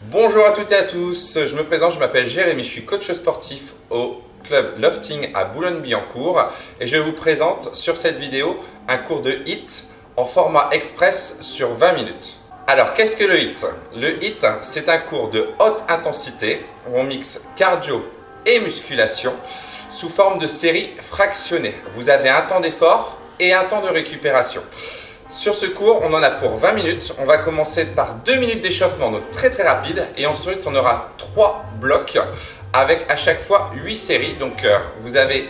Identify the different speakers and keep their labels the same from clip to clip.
Speaker 1: Bonjour à toutes et à tous, je me présente, je m'appelle Jérémy, je suis coach sportif au club Lofting à Boulogne-Billancourt et je vous présente sur cette vidéo un cours de HIIT en format express sur 20 minutes. Alors qu'est-ce que le HIIT? Le HIIT, c'est un cours de haute intensité où on mixe cardio et musculation sous forme de séries fractionnées. Vous avez un temps d'effort et un temps de récupération. Sur ce cours, on en a pour 20 minutes. On va commencer par 2 minutes d'échauffement, donc très rapide. Et ensuite, on aura 3 blocs avec à chaque fois 8 séries. Donc, vous avez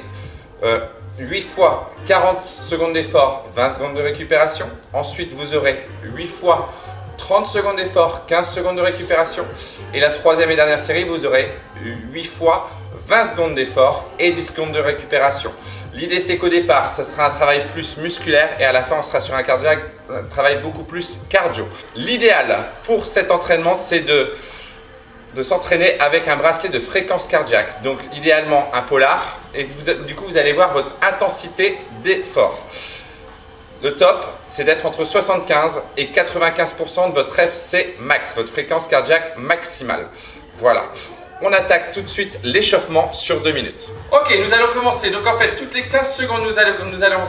Speaker 1: 8 fois 40 secondes d'effort, 20 secondes de récupération. Ensuite, vous aurez 8 fois 30 secondes d'effort, 15 secondes de récupération. Et la troisième et dernière série, vous aurez 8 fois 20 secondes d'effort et 10 secondes de récupération. L'idée, c'est qu'au départ, ça sera un travail plus musculaire et à la fin, on sera sur un travail beaucoup plus cardio. L'idéal pour cet entraînement, c'est de s'entraîner avec un bracelet de fréquence cardiaque. Donc, idéalement, un polar. Et du coup, vous allez voir votre intensité d'effort. Le top, c'est d'être entre 75 et 95% de votre FC max, votre fréquence cardiaque maximale. Voilà. On attaque tout de suite l'échauffement sur 2 minutes. Ok, nous allons commencer. Donc en fait, toutes les 15 secondes, nous allons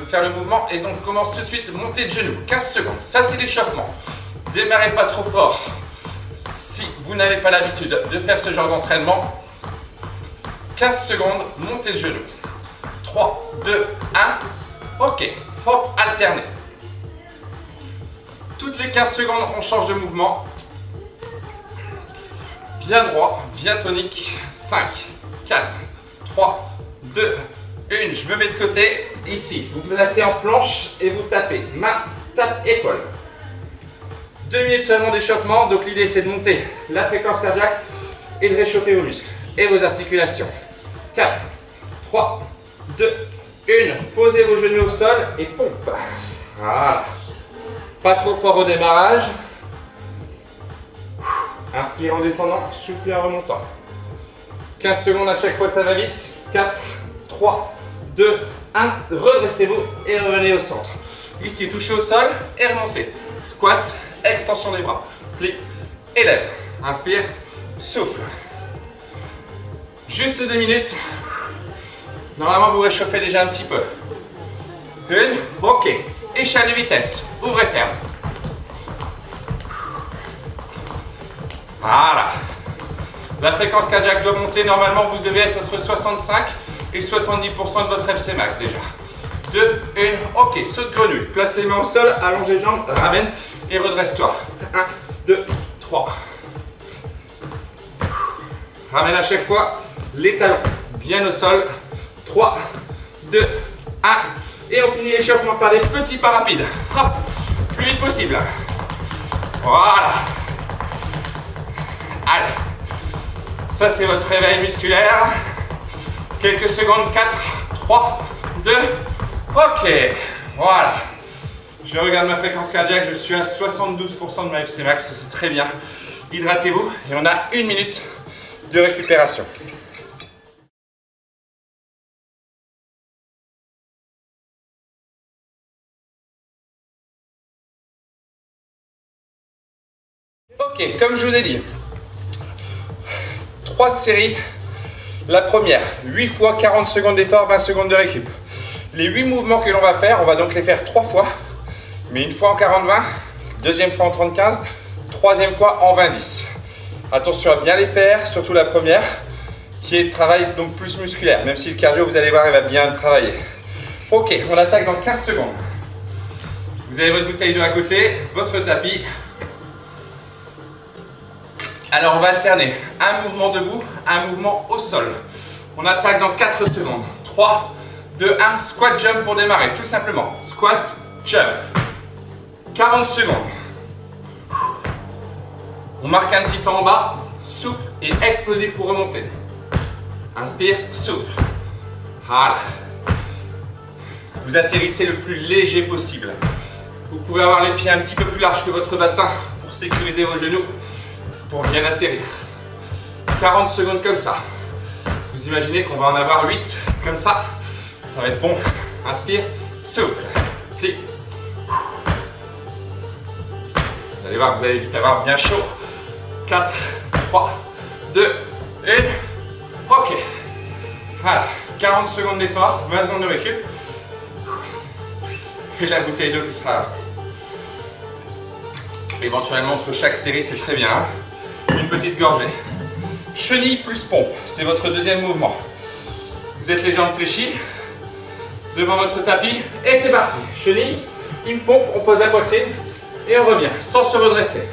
Speaker 1: faire le mouvement. Et donc, on commence tout de suite, montée de genoux. 15 secondes. Ça, c'est l'échauffement. Démarrez pas trop fort. Si vous n'avez pas l'habitude de faire ce genre d'entraînement, 15 secondes, montée de genoux. 3, 2, 1. Ok, forte alternée. Toutes les 15 secondes, on change de mouvement. Bien droit, bien tonique. 5, 4, 3, 2, 1. Je me mets de côté. Ici, vous placez en planche et vous tapez. Main, tape, épaule. 2 minutes seulement d'échauffement. Donc l'idée, c'est de monter la fréquence cardiaque et de réchauffer vos muscles et vos articulations. 4, 3, 2, 1. Posez vos genoux au sol et pompe. Voilà. Pas trop fort au démarrage. Inspire en descendant, soufflez en remontant. 15 secondes à chaque fois, ça va vite. 4, 3, 2, 1. Redressez-vous et revenez au centre. Ici, touchez au sol et remontez. Squat, extension des bras. Plie, élève. Inspire, souffle. Juste 2 minutes. Normalement, vous réchauffez déjà un petit peu. 1, ok. Échelle de vitesse. Ouvrez, ferme. Voilà. La fréquence cardiaque doit monter. Normalement, vous devez être entre 65 et 70% de votre FC max déjà. 2, 1, ok. Saute grenouille. Place les mains au sol, allonge les jambes, ramène et redresse-toi. 1, 2, 3. Ramène à chaque fois les talons bien au sol. 3, 2, 1. Et on finit l'échauffement par des petits pas rapides. Hop, plus vite possible. Voilà. Allez, ça c'est votre réveil musculaire. Quelques secondes, 4, 3, 2, ok. Voilà. Je regarde ma fréquence cardiaque, je suis à 72% de ma FC max, c'est très bien. Hydratez-vous et on a 1 minute de récupération. Ok, comme je vous ai dit, 3 séries. La première, 8 fois 40 secondes d'effort, 20 secondes de récup. Les 8 mouvements que l'on va faire, on va donc les faire 3 fois, mais une fois en 40-20, deuxième fois en 30-15, troisième fois en 20-10. Attention à bien les faire, surtout la première, qui est de travail donc plus musculaire, même si le cardio, vous allez voir, il va bien travailler. Ok, on attaque dans 15 secondes. Vous avez votre bouteille d'eau à côté, votre tapis. Alors on va alterner un mouvement debout, un mouvement au sol. On attaque dans 4 secondes. 3, 2, 1, squat jump pour démarrer, tout simplement. Squat, jump. 40 secondes. On marque un petit temps en bas, souffle et explosif pour remonter. Inspire, souffle. Voilà. Vous atterrissez le plus léger possible. Vous pouvez avoir les pieds un petit peu plus larges que votre bassin pour sécuriser vos genoux. Pour bien atterrir. 40 secondes comme ça. Vous imaginez qu'on va en avoir 8 comme ça. Ça va être bon. Inspire, souffle, plie. Vous allez voir, vous allez vite avoir bien chaud. 4, 3, 2, 1. Ok. Voilà. 40 secondes d'effort, 20 secondes de récup. Et la bouteille d'eau qui sera là. Éventuellement, entre chaque série, c'est très bien. Hein. Une petite gorgée. Chenille plus pompe, c'est votre deuxième mouvement. Vous êtes les jambes fléchies, devant votre tapis, et c'est parti. Chenille, une pompe, on pose la poitrine, et on revient, sans se redresser.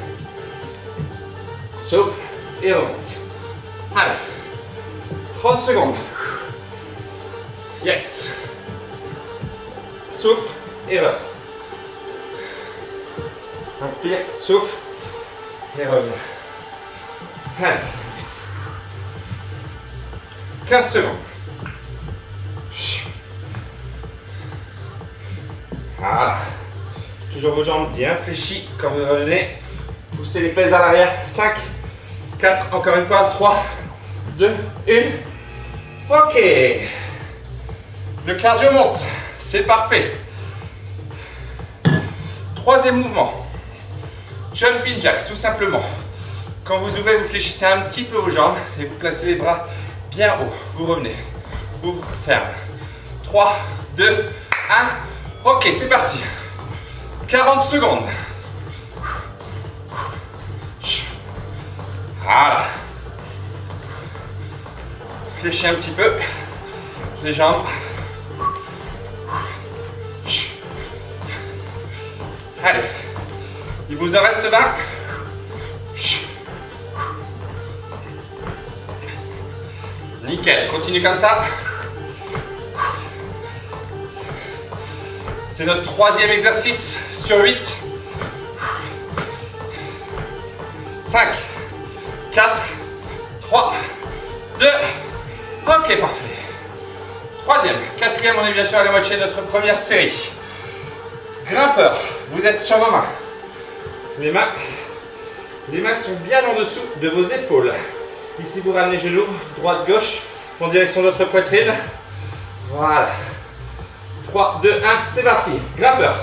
Speaker 1: Souffle, et remonte. Allez, 30 secondes. Yes. Souffle, et remonte. Inspire, souffle, et reviens. Allez. 15 secondes. Voilà. Toujours vos jambes bien fléchies quand vous revenez. Poussez les fesses à l'arrière. 5, 4, encore une fois. 3, 2, 1. Ok. Le cardio monte. C'est parfait. Troisième mouvement. Jumping jack, tout simplement. Quand vous ouvrez, vous fléchissez un petit peu vos jambes et vous placez les bras bien haut. Vous revenez. Ouvre, ferme. 3, 2, 1. Ok, c'est parti. 40 secondes. Voilà. Fléchis un petit peu les jambes. Allez. Il vous en reste 20. Nickel, continue comme ça. C'est notre troisième exercice sur 8. 5, 4, 3, 2. Ok, parfait. Troisième, quatrième, on est bien sûr à la moitié de notre première série. Grimpeur, vous êtes sur vos mains. Les mains sont bien en dessous de vos épaules. Ici, vous ramenez les genoux, droite, gauche, en direction de votre poitrine. Voilà. 3, 2, 1, c'est parti. Grimpeur.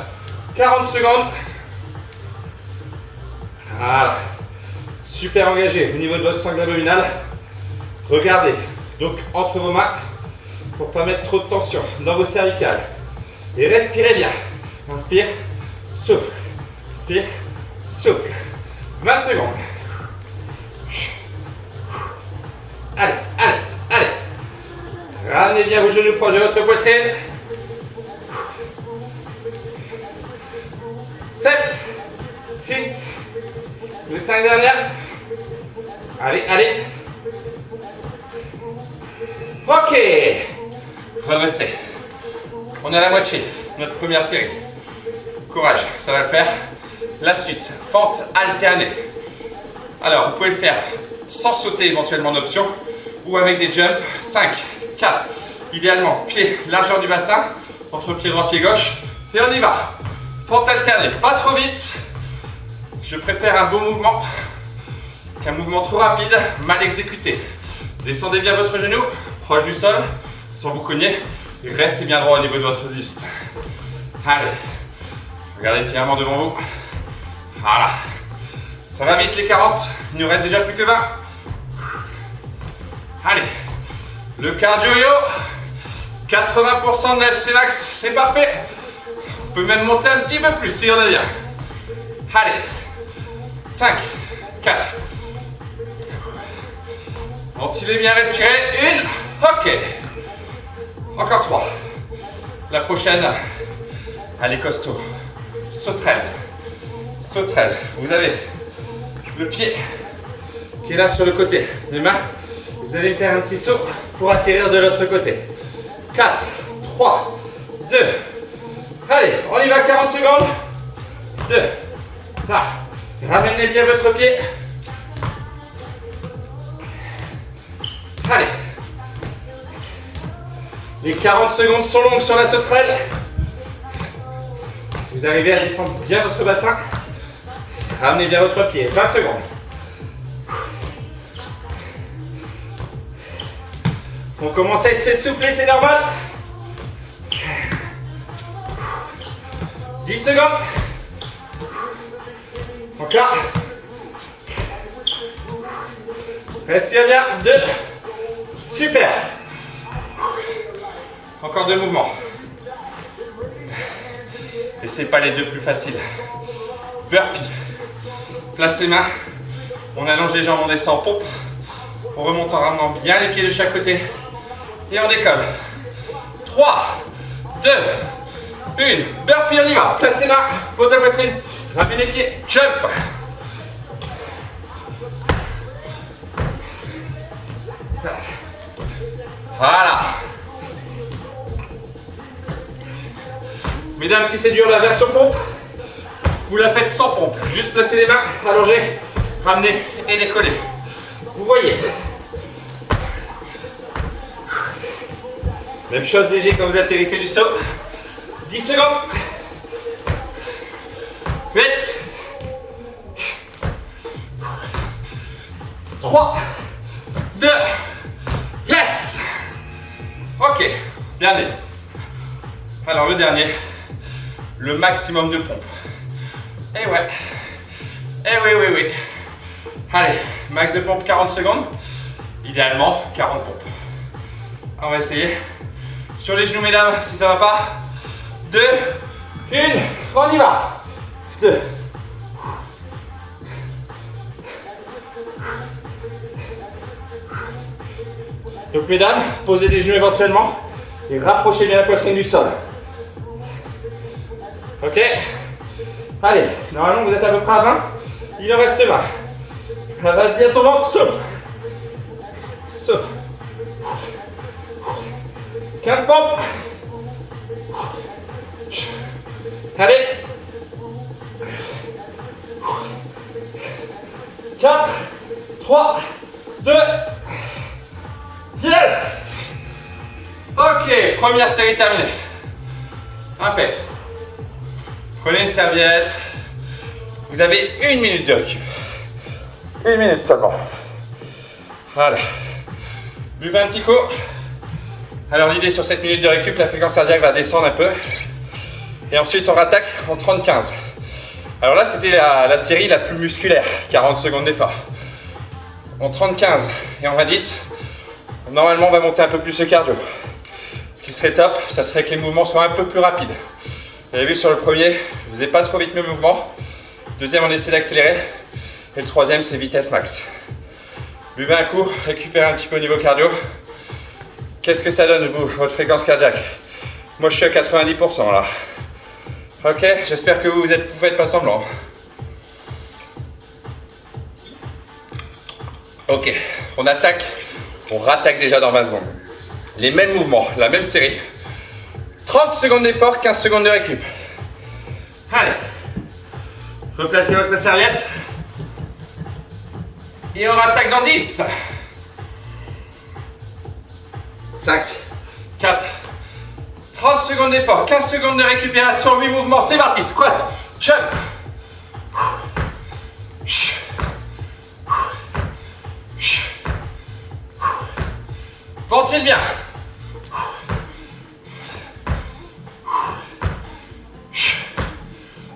Speaker 1: 40 secondes. Voilà. Super engagé au niveau de votre sangle abdominale. Regardez, donc entre vos mains, pour ne pas mettre trop de tension dans vos cervicales. Et respirez bien. Inspire, souffle. Inspire, souffle. 20 secondes. Allez, allez, allez. Ramenez bien vos genoux proches de votre poitrine. 7, 6, les 5 dernières. Allez, allez. Ok. Redressez. On est à la moitié de notre première série. Courage, ça va le faire. La suite, fente alternée. Alors, vous pouvez le faire sans sauter éventuellement d'option ou avec des jumps. 5, 4. Idéalement, pied, largeur du bassin, entre pied droit, pied gauche. Et on y va. Fente alternée, pas trop vite. Je préfère un beau mouvement qu'un mouvement trop rapide, mal exécuté. Descendez bien votre genou, proche du sol, sans vous cogner. Et restez bien droit au niveau de votre buste. Allez, regardez fièrement devant vous. Voilà. Ça va vite les 40, il nous reste déjà plus que 20. Allez, le cardio yo, 80% de l'FC max, c'est parfait. On peut même monter un petit peu plus si on est bien. Allez, 5, 4. Ventilez bien, respirez. 1, ok. Encore 3. La prochaine, allez costaud. Sauterelle. Sauterelle. Vous avez le pied qui est là sur le côté. Les mains, vous allez faire un petit saut pour atterrir de l'autre côté. 4, 3, 2. Allez, on y va, 40 secondes. 2. Là. Ramenez bien votre pied. Allez. Les 40 secondes sont longues sur la sauterelle. Vous arrivez à descendre bien votre bassin. Ramenez bien votre pied. 20 secondes. On commence à être s'essouffler, c'est normal. 10 secondes. Encore. Respire bien. 2. Super. Encore 2 mouvements. Et c'est pas les 2 plus faciles. Burpee. Place les mains. On allonge les jambes, on descend en pompe. On remonte en ramenant bien les pieds de chaque côté. Et on décolle. 3, 2, 1. Burpee, on y va. Place les mains. Pose la poitrine. Ramène les pieds. Jump. Voilà. Mesdames, si c'est dur la version pompe, vous la faites sans pompe. Juste placer les mains, allonger, ramener et décoller. Vous voyez. Même chose léger quand vous atterrissez du saut. 10 secondes. 8. 3. 2. Yes. Ok. Dernier. Alors le dernier. Le maximum de pompe. Et ouais. Et oui. Allez, max de pompe 40 secondes. Idéalement 40 pompes. On va essayer. Sur les genoux mesdames, si ça va pas. 2, 1, on y va. 2. Donc mesdames, posez les genoux éventuellement et rapprochez bien la poitrine du sol. Ok. Allez, normalement vous êtes à peu près à 20. Il en reste 20. Ça va bientôt lente, souffle. Souffle. 15 pompes. Allez. 4, 3, 2. Yes. Ok, première série terminée. Impec. Prenez une serviette. Vous avez 1 minute de récup. 1 minute seulement. Voilà. Buvez un petit coup. Alors l'idée sur cette minute de récup, la fréquence cardiaque va descendre un peu. Et ensuite on rattaque en 30-15. Alors là c'était la série la plus musculaire. 40 secondes d'effort. En 30-15 et en 20-10, normalement on va monter un peu plus le cardio. Ce qui serait top, ça serait que les mouvements soient un peu plus rapides. Vous avez vu sur le premier, je faisais pas trop vite mes mouvements. Deuxième, on essaie d'accélérer. Et le troisième, c'est vitesse max. Buvez un coup, récupérez un petit peu au niveau cardio. Qu'est-ce que ça donne, vous, votre fréquence cardiaque? Moi, je suis à 90% là. Ok, j'espère que vous faites pas semblant. Ok, on attaque, on rattaque déjà dans 20 secondes. Les mêmes mouvements, la même série. 30 secondes d'effort, 15 secondes de récup. Allez. Replacez votre serviette. Et on attaque dans 10. 5, 4, 30 secondes d'effort, 15 secondes de récupération, 8 mouvements. C'est parti. Squat, jump. Ventile bien.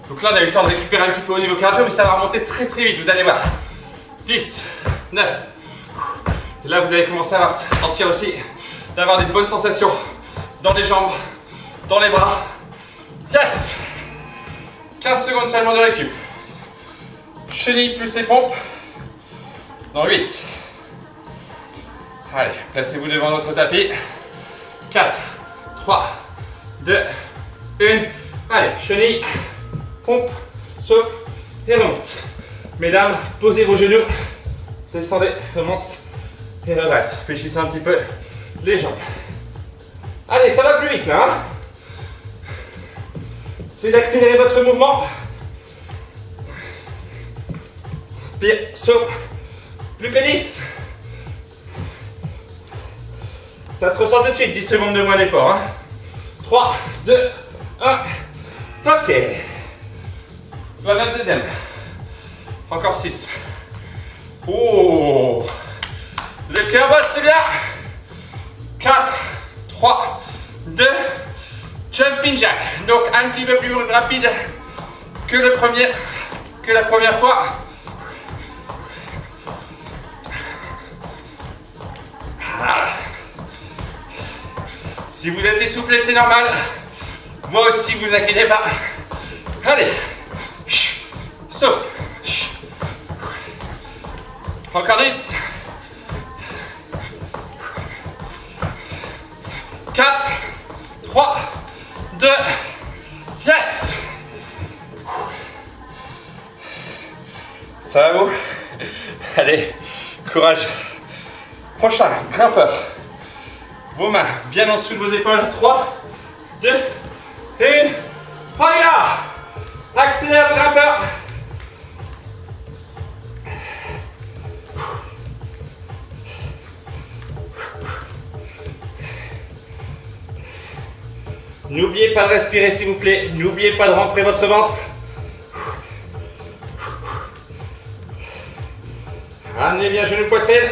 Speaker 1: Donc là, on a eu le temps de récupérer un petit peu au niveau cardio, mais ça va remonter très vite, vous allez voir. 10, 9. Et là, vous allez commencer à sentir aussi d'avoir des bonnes sensations dans les jambes, dans les bras. Yes. 15 secondes seulement de récup. Chenille plus les pompes. Dans 8. Allez, placez-vous devant notre tapis. 4, 3, 2, 1. Allez, chenille. Pompe, souffle et remonte. Mesdames, posez vos genoux. Descendez, remonte et redresse. Fléchissez un petit peu les jambes. Allez, ça va plus vite là. Hein, c'est d'accélérer votre mouvement. Inspire, souffle. Plus que 10. Ça se ressent tout de suite. 10 secondes de moins d'effort. Hein. 3, 2, 1. Ok. Voilà le deuxième. Encore 6. Oh. Le cœur bosse, c'est bien. 4, 3, 2, jumping jack. Donc un petit peu plus rapide que la première fois. Si vous êtes essoufflé, c'est normal. Moi aussi, vous inquiétez pas. Allez. Souffle. Encore 10. 4, 3, 2, yes. Ça va vous? Allez, courage. Prochain, grimpeur. Vos mains bien en dessous de vos épaules. 3, 2, 1. On est là. Accélère le grimpeur. N'oubliez pas de respirer s'il vous plaît. N'oubliez pas de rentrer votre ventre. Ramenez bien genou poitrine.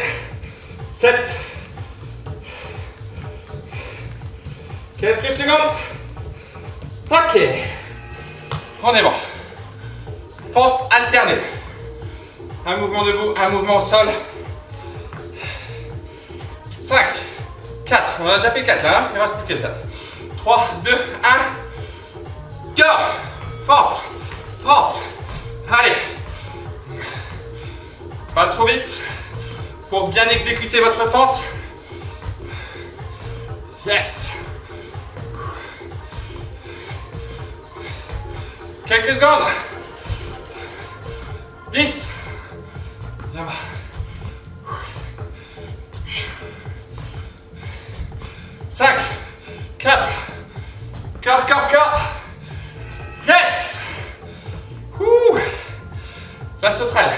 Speaker 1: 7. Quelques secondes. Ok. On est bon. Fente alternée. Un mouvement debout, un mouvement au sol. 5, 4. On a déjà fait 4 là. Hein, il ne reste plus que 4. 3, 2, 1. Go. Fente. Fente. Allez. Pas trop vite. Pour bien exécuter votre fente. Yes. Quelques secondes. 10. Là-bas. 5, 4. Corps. Yes. Ouh. La sauterelle.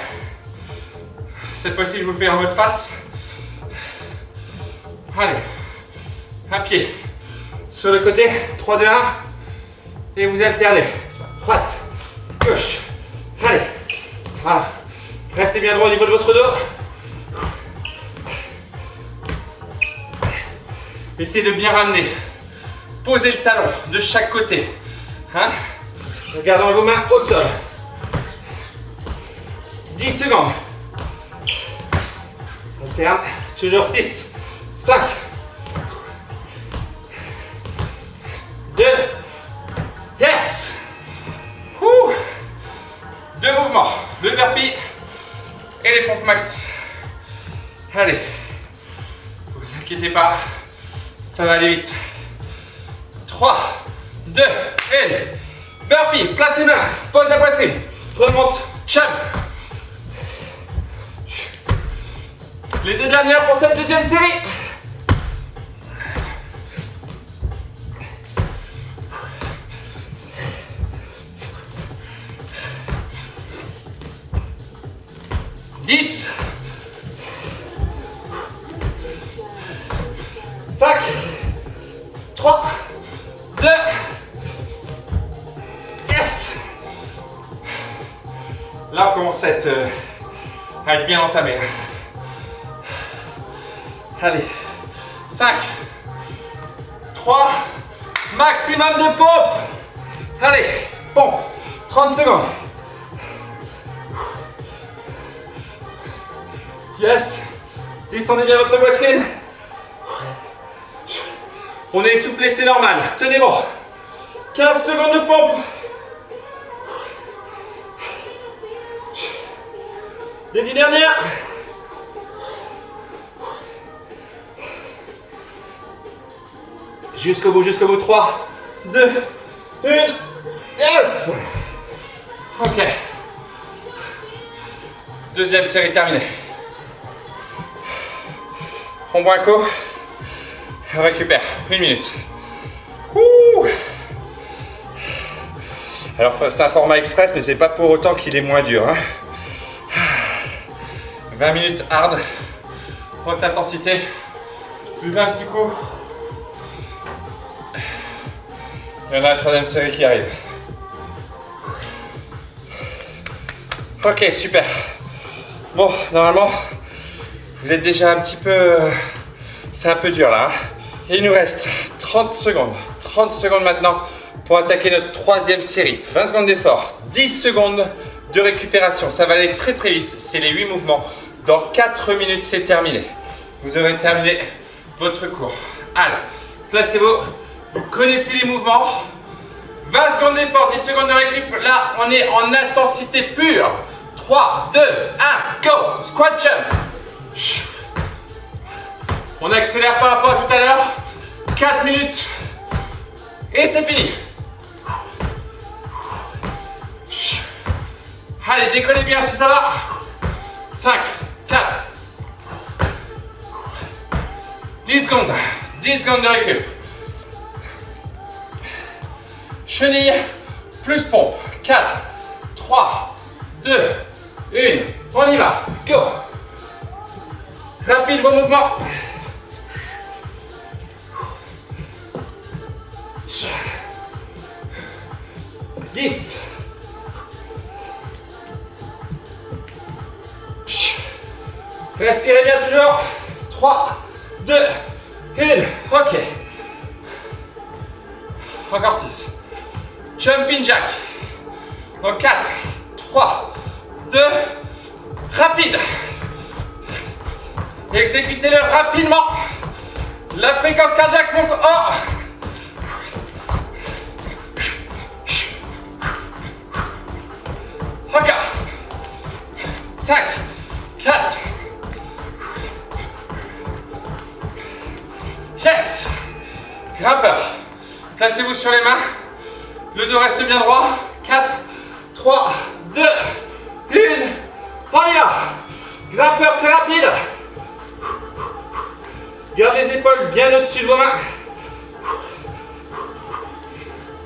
Speaker 1: Cette fois-ci, je vous le fais en mode face. Allez. Un pied sur le côté. 3, 2, 1. Et vous alternez. Droite, gauche. Allez. Voilà. Restez bien droit au niveau de votre dos. Essayez de bien ramener. Posez le talon de chaque côté. Hein? Regardons vos mains au sol. 10 secondes. Alterne. Toujours 6, 5, 2. Yes! Ouh. 2 mouvements. Le burpee et les pompes max. Allez. Ne vous inquiétez pas. Ça va aller vite. 3, 2, 1. Burpee, place les mains, pose la poitrine, remonte, jump. Les 2 dernières pour cette deuxième série. Dix. 5, 3, 2, yes. Là, on commence à être bien entamé. Allez, 5, 3, maximum de pompe. Allez, pompe, 30 secondes. Yes, distendez bien votre poitrine. On est essoufflé, c'est normal. Tenez bon. 15 secondes de pompe. Les 10 dernières. Jusqu'au bout. 3, 2, 1. Yes! Ok. Deuxième série terminée. On boit un coup. On récupère 1 minute. Ouh. Alors c'est un format express, mais c'est pas pour autant qu'il est moins dur. Hein. 20 minutes hard, haute intensité. Buvez un petit coup. Il y en a la 3e série qui arrive. Ok, super. Bon, normalement, vous êtes déjà un petit peu... C'est un peu dur là. Hein. Et il nous reste 30 secondes. 30 secondes maintenant pour attaquer notre 3e série. 20 secondes d'effort, 10 secondes de récupération. Ça va aller très très vite. C'est les 8 mouvements. Dans 4 minutes, c'est terminé. Vous aurez terminé votre cours. Alors, Placez-vous. Vous connaissez les mouvements. 20 secondes d'effort, 10 secondes de récup. Là, on est en intensité pure. 3, 2, 1, go. Squat jump. On accélère par rapport à tout à l'heure. 4 minutes. Et c'est fini. Allez, décollez bien si ça va. 5, 4, 10 secondes. 10 secondes de récup. Chenille plus pompe. 4, 3, 2, 1. On y va. Go. Rapide vos mouvements. 10. Respirez bien toujours. 3, 2, 1. Ok. Encore 6. Jumping jack. En 4, 3, 2. Rapide. Exécutez-le rapidement. La fréquence cardiaque monte haut. Encore. 5, 4. Yes. Grimpeur. Placez-vous sur les mains. Le dos reste bien droit. 4, 3, 2, 1. On y va. Grimpeur très rapide. Gardez les épaules bien au-dessus de vos mains.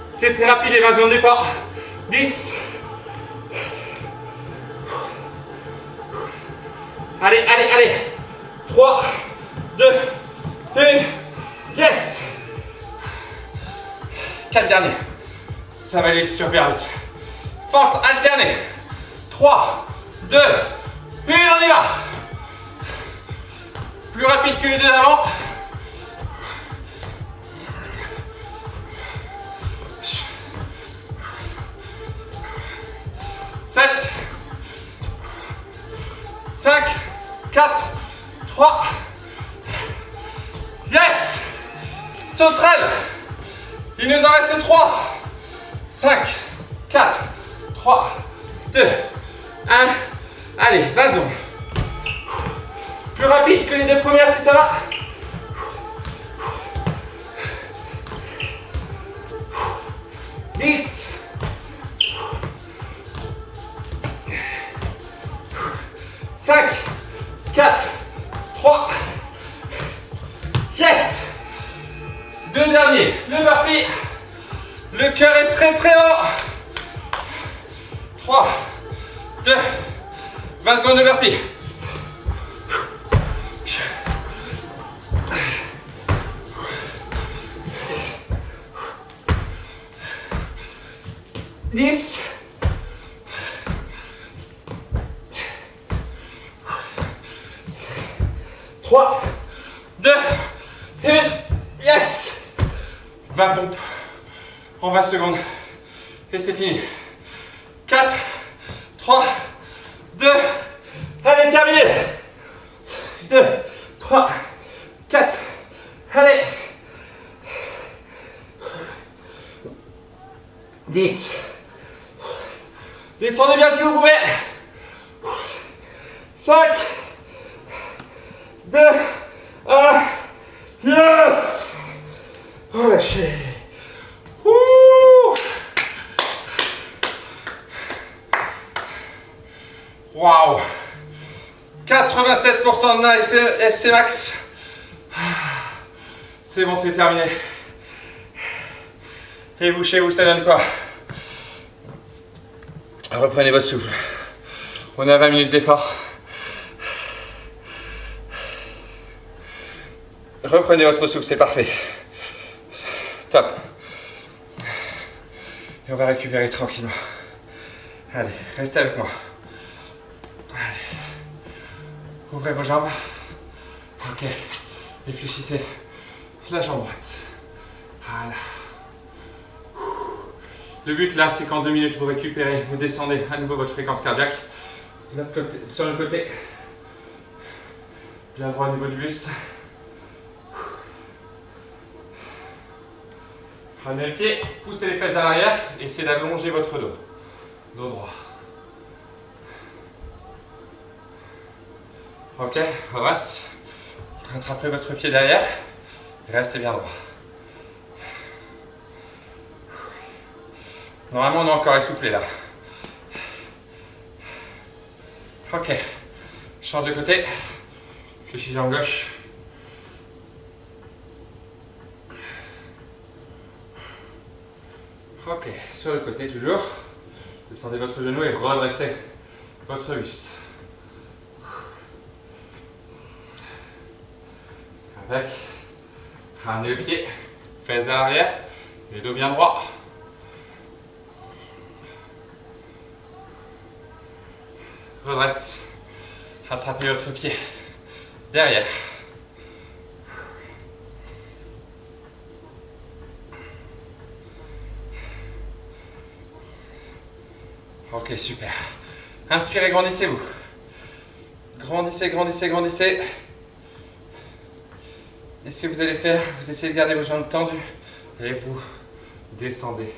Speaker 1: C'est très rapide les 20 secondes d'effort. 10. Allez, allez, allez. 3, 2, 1. Yes. 4 derniers. Ça va aller super vite. Fente alternée. 3, 2, 1. On y va. Plus rapide que les deux d'avant. 7, 5, 4, 3. Yes. Sauterelle. Il nous en reste 3. 5, 4, 3, 2, 1. Allez, 20 secondes. Plus rapide que les deux premières si ça va. 10. 5, 4, 3. Yes. Deux derniers. Le burpee. Le cœur est très très haut. 3, 2, 20 secondes de burpee. 10. 3, 2, 1. Yes. 20 pompes en 20 secondes. Et c'est fini. 4, 3, 2. Allez, terminé. 2, 3, 4. Allez. 10. Descendez bien si vous pouvez. 5, 2, 1. Yes. Relâchez. Waouh. 96% de FC max. C'est bon, c'est terminé. Et vous, chez vous, ça donne quoi? Reprenez votre souffle. On a 20 minutes d'effort. Reprenez votre souffle, c'est parfait. Top. Et on va récupérer tranquillement. Allez, restez avec moi. Allez. Ouvrez vos jambes. Ok. Réfléchissez. La jambe droite. Voilà. Le but là, c'est qu'en 2 minutes, vous récupérez, vous descendez à nouveau votre fréquence cardiaque. L'autre côté, sur le côté. Bien droit au niveau du buste. Prenez le pied, poussez les fesses à l'arrière et essayez d'allonger votre dos. Dos droit. Ok, redresse. Rattrapez votre pied derrière. Restez bien droit. Normalement, on est encore essoufflé là. Ok. Change de côté. Fléchis jambe gauche. Ok, sur le côté toujours. Descendez votre genou et redressez votre buste. Avec. Ramenez le pied. Fesses à l'arrière. Les dos bien droits. Redresse. Rattrapez votre pied. Derrière. Ok, super. Inspirez, grandissez-vous. Grandissez, grandissez, grandissez. Et ce que vous allez faire, vous essayez de garder vos jambes tendues et vous descendez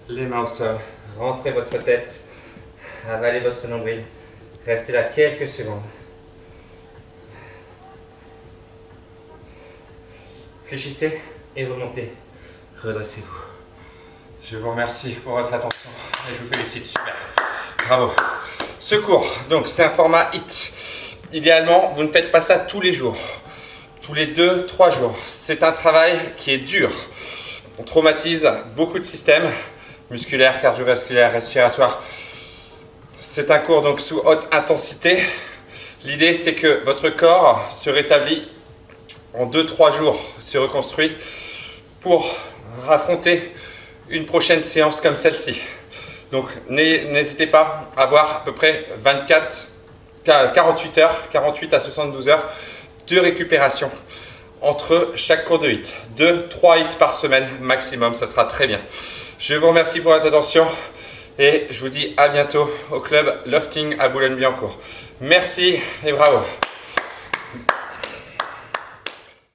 Speaker 1: les mains au sol. Rentrez votre tête, avalez votre nombril. Restez là quelques secondes. Fléchissez et remontez. Redressez-vous. Je vous remercie pour votre attention et je vous félicite. Super. Bravo. Ce cours, donc c'est un format HIIT. Idéalement, vous ne faites pas ça tous les jours. Tous les 2-3 jours. C'est un travail qui est dur. On traumatise beaucoup de systèmes musculaires, cardiovasculaires, respiratoires. C'est un cours donc sous haute intensité. L'idée, c'est que votre corps se rétablit en 2-3 jours, se reconstruit pour affronter une prochaine séance comme celle-ci. Donc, n'hésitez pas à avoir à peu près 48 heures, 48 à 72 heures de récupération entre chaque cours de HIIT. 2-3 HIIT par semaine maximum, ça sera très bien. Je vous remercie pour votre attention et je vous dis à bientôt au club Lofting à Boulogne-Billancourt. Merci et bravo.